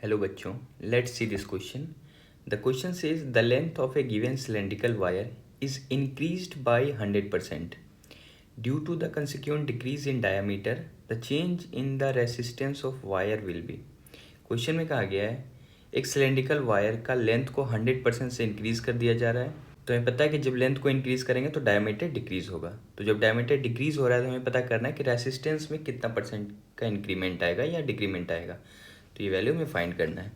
Hello बच्चों, let's see this question. The question says the length of a given cylindrical wire is increased by 100%. Due to the consequent decrease in diameter, the change in the resistance of wire will be. Question में कहा गया है एक cylindrical wire का length को 100% से increase कर दिया जा रहा है। तो हमें पता है कि जब लेंथ को इंक्रीज करेंगे तो डायमीटर डिक्रीज होगा। तो जब डायमीटर डिक्रीज हो रहा है तो हमें पता करना है कि रेसिस्टेंस में कितना परसेंट का इंक्रीमेंट आएगा या डिक्रीमेंट आएगा। तो ये वैल्यू हमें फाइंड करना है।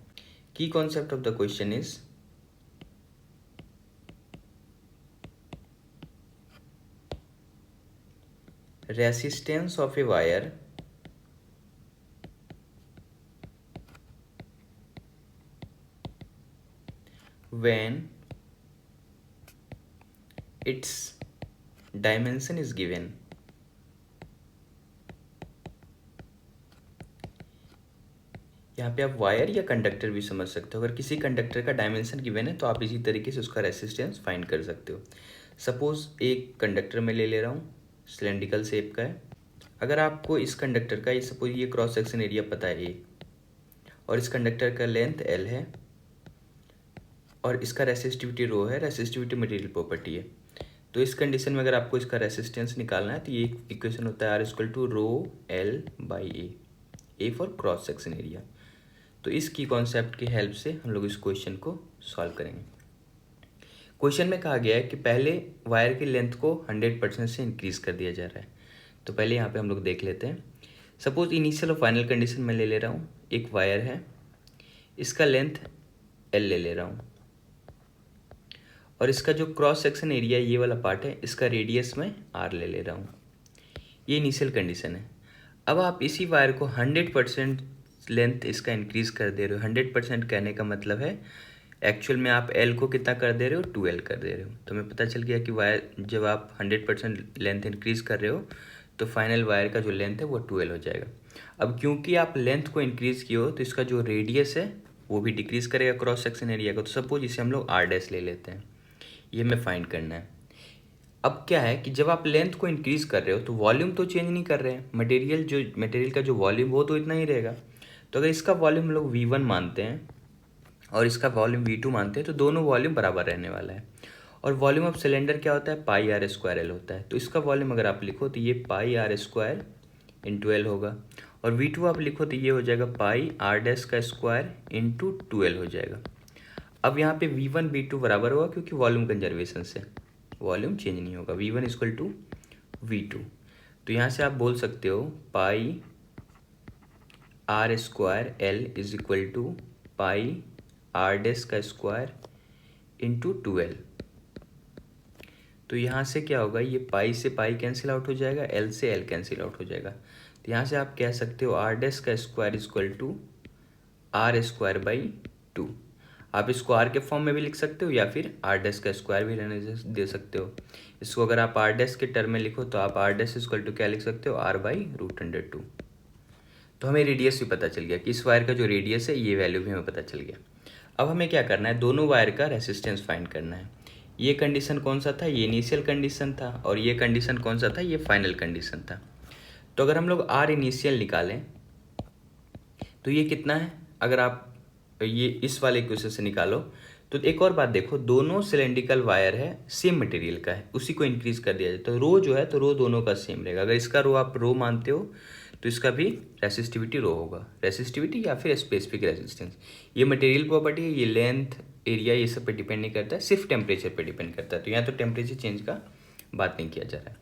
की concept of the question is resistance of a wire when its dimension is given. यहाँ पे आप वायर या कंडक्टर भी समझ सकते हो। अगर किसी कंडक्टर का डायमेंशन गिवन है तो आप इसी तरीके से उसका रेसिस्टेंस फाइंड कर सकते हो। सपोज एक कंडक्टर में ले रहा हूँ, सिलेंड्रिकल शेप का है। अगर आपको इस कंडक्टर का, ये सपोज ये क्रॉस सेक्शन एरिया पता है ए, और इस कंडक्टर का लेंथ एल है और इसका रेसिस्टिविटी रो है। रेसिस्टिविटी मटेरियल प्रॉपर्टी है। तो इस कंडीशन में अगर आपको इसका रेसिस्टेंस निकालना है तो ये इक्वेशन होता है R equal to rho L by A for cross section area. तो इस की कॉन्सेप्ट की हेल्प से हम लोग इस क्वेश्चन को सॉल्व करेंगे। क्वेश्चन में कहा गया है कि पहले वायर की लेंथ को 100% से इंक्रीज कर दिया जा रहा है। तो पहले यहाँ पे हम लोग देख लेते हैं। सपोज इनिशियल और फाइनल कंडीशन में ले रहा हूँ। एक वायर है, इसका लेंथ एल ले रहा हूँ और इसका जो क्रॉस सेक्शन एरिया ये वाला पार्ट है, इसका रेडियस में आर ले रहा हूँ। ये इनिशियल कंडीशन है। अब आप इसी वायर को 100% लेंथ इसका इंक्रीज कर दे रहे हो। 100% कहने का मतलब है एक्चुअल में आप एल को कितना कर दे रहे हो, 2L कर दे रहे हो। तो हमें पता चल गया कि वायर जब आप 100% लेंथ इंक्रीज कर रहे हो तो फाइनल वायर का जो लेंथ है वो 2L हो जाएगा। अब क्योंकि आप लेंथ को इंक्रीज किए हो तो इसका जो रेडियस है वो भी डिक्रीज करेगा क्रॉस सेक्शन एरिया को। तो सपोज इसे हम लोग आर डैश ले लेते हैं। ये हमें फाइंड करना है। अब क्या है कि जब आप लेंथ को इंक्रीज कर रहे हो तो वॉल्यूम तो चेंज नहीं कर रहे हैं। मटेरियल का जो वॉल्यूम वो तो इतना ही रहेगा। तो अगर इसका वॉल्यूम हम लोग V1 मानते हैं और इसका वॉल्यूम V2 मानते हैं तो दोनों वॉल्यूम बराबर रहने वाला है। और वॉल्यूम ऑफ सिलेंडर क्या होता है, पाई आर स्क्वायर एल होता है। तो इसका वॉल्यूम अगर आप लिखो तो ये पाई आर स्क्वायर इंटू एल होगा। और V2 आप लिखो तो ये हो जाएगा पाई आर डैश का स्क्वायर इंटू 2L हो जाएगा। अब यहाँ पे V1 V2 बराबर होगा क्योंकि वॉल्यूम कंजर्वेशन से वॉल्यूम चेंज नहीं होगा। V1 equal to V2। तो यहाँ से आप बोल सकते हो pi R square L is equal to pi R dash का स्क्वायर इंटू 2L। तो यहाँ से क्या होगा, ये पाई से पाई कैंसिल आउट हो जाएगा, एल से एल कैंसिल आउट हो जाएगा। तो यहाँ से आप कह सकते हो आर डैश का square equal to R square by 2। आप इसको आर के फॉर्म में भी लिख सकते हो या फिर आर डैश का स्क्वायर भी रहने दे सकते हो। इसको अगर आप आर डैश के टर्म में लिखो तो आप आर डैश इक्वल टू क्या लिख सकते हो, आर बाई √2। तो हमें रेडियस भी पता चल गया कि इस वायर का जो रेडियस है ये वैल्यू भी हमें पता चल गया। अब हमें क्या करना है, दोनों वायर का रेसिस्टेंस फाइंड करना है। ये कंडीशन कौन सा था, ये इनिशियल कंडीशन था, और ये कंडीशन कौन सा था, ये फाइनल कंडीशन था। तो अगर हम लोग आर इनिशियल निकालें तो ये कितना है, अगर आप ये इस वाले इक्वेशन से निकालो तो एक और बात देखो, दोनों सिलेंड्रिकल वायर है, सेम मटेरियल का है, उसी को इंक्रीज कर दिया जाए तो रो जो है तो रो दोनों का सेम रहेगा। अगर इसका रो आप रो मानते हो तो इसका भी रेसिस्टिविटी रो होगा। रेसिस्टिविटी या फिर स्पेसिफिक रेजिस्टेंस, ये मटेरियल प्रॉपर्टी है, ये लेंथ एरिया ये सब पे डिपेंड नहीं करता है, सिर्फ टेम्परेचर पे डिपेंड करता है। तो यहाँ तो टेम्परेचर चेंज का बात नहीं किया जा रहा है।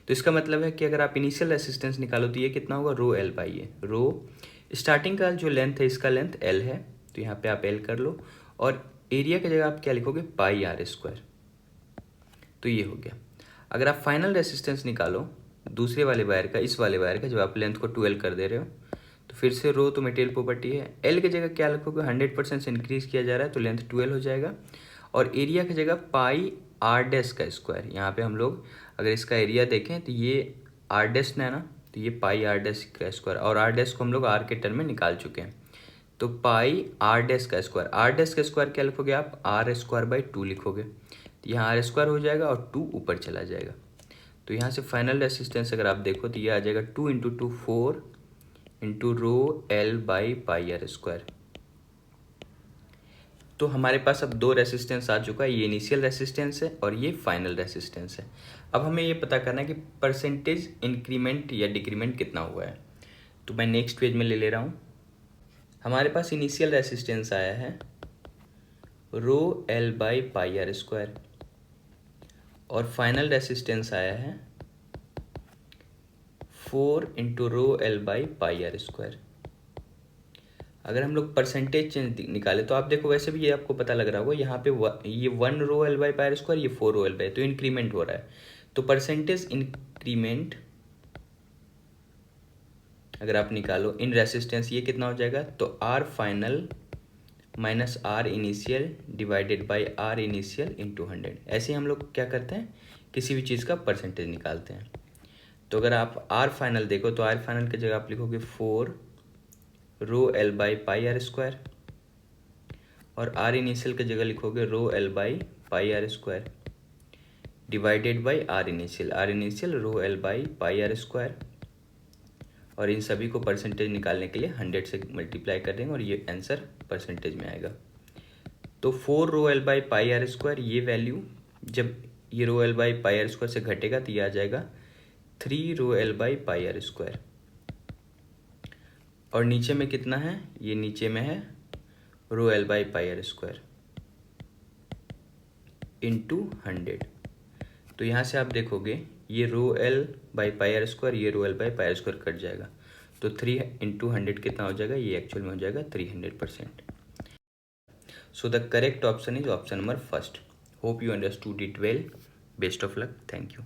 तो इसका मतलब है कि अगर आप इनिशियल रेसिस्टेंस निकालो तो ये कितना होगा, rho L by A. Rho starting का जो लेंथ है इसका लेंथ एल है तो यहाँ पे आप एल कर लो, और एरिया की जगह आप क्या लिखोगे, पाई आर स्क्वायर। तो ये हो गया। अगर आप फाइनल रेसिस्टेंस निकालो दूसरे वाले वायर का, इस वाले वायर का, जब आप लेंथ को 2L कर दे रहे हो तो फिर से रो तो मटेरियल प्रॉपर्टी है, एल की जगह क्या लिखोगे, 100% से इंक्रीज किया जा रहा है तो लेंथ 2L हो जाएगा। और एरिया की जगह पाई आर डैश का स्क्वायर। यहाँ पे हम लोग अगर इसका एरिया देखें तो ये आर डैश है ना, तो ये पाई आर डैश का स्क्वायर, और आर डैश को हम लोग आर के टर्म में निकाल चुके हैं। तो पाई आर डैश का स्क्वायर, आर डैश का स्क्वायर क्या लिखोगे आप, आर स्क्वायर बाई 2 लिखोगे। तो यहाँ आर स्क्वायर हो जाएगा और 2 ऊपर चला जाएगा। तो यहाँ से फाइनल रेसिस्टेंस अगर आप देखो तो ये आ जाएगा 2 × 2 4 into rho L by pi R square. तो हमारे पास अब 2 रेसिस्टेंस आ चुका है, ये इनिशियल रेसिस्टेंस है और ये फाइनल रेसिस्टेंस है। अब हमें ये पता करना है कि परसेंटेज इंक्रीमेंट या डिक्रीमेंट कितना हुआ है। तो मैं नेक्स्ट पेज में ले रहा हूँ। हमारे पास इनिशियल रेसिस्टेंस आया है rho L by pi R square और फाइनल रेसिस्टेंस आया है 4 into rho L by pi R square. अगर हम लोग परसेंटेज चेंज निकाले तो आप देखो, वैसे भी ये आपको पता लग रहा होगा, यहाँ पे ये 1 rho L by pi R square, ये 4 रो एल बाई, तो इंक्रीमेंट हो रहा है। तो परसेंटेज इंक्रीमेंट अगर आप निकालो इन रेसिस्टेंस, ये कितना हो जाएगा, तो R final minus R initial divided by R initial into 100। ऐसे हम लोग क्या करते हैं, किसी भी चीज़ का परसेंटेज निकालते हैं। तो अगर आप आर फाइनल देखो तो आर फाइनल की जगह आप लिखोगे 4 rho L by pi R square और आर इनिशियल की जगह लिखोगे rho L by pi R square divided by R initial rho L by pi R square, और इन सभी को परसेंटेज निकालने के लिए 100 से मल्टीप्लाई कर देंगे और ये आंसर परसेंटेज में आएगा। तो 4 rho L by pi R square, ये वैल्यू जब ये rho L by pi R square से घटेगा तो ये आ जाएगा 3 rho L by pi R square. और नीचे में कितना है, ये नीचे में है rho L by pi R square into 100। तो यहाँ से आप देखोगे ये rho L by pi R square, ये rho L by pi R square cut जाएगा, तो 3 इंटू 100 कितना हो जाएगा, ये एक्चुअल में हो जाएगा 300%। So the correct option is option number first. Hope you understood it well. Best of luck. Thank you.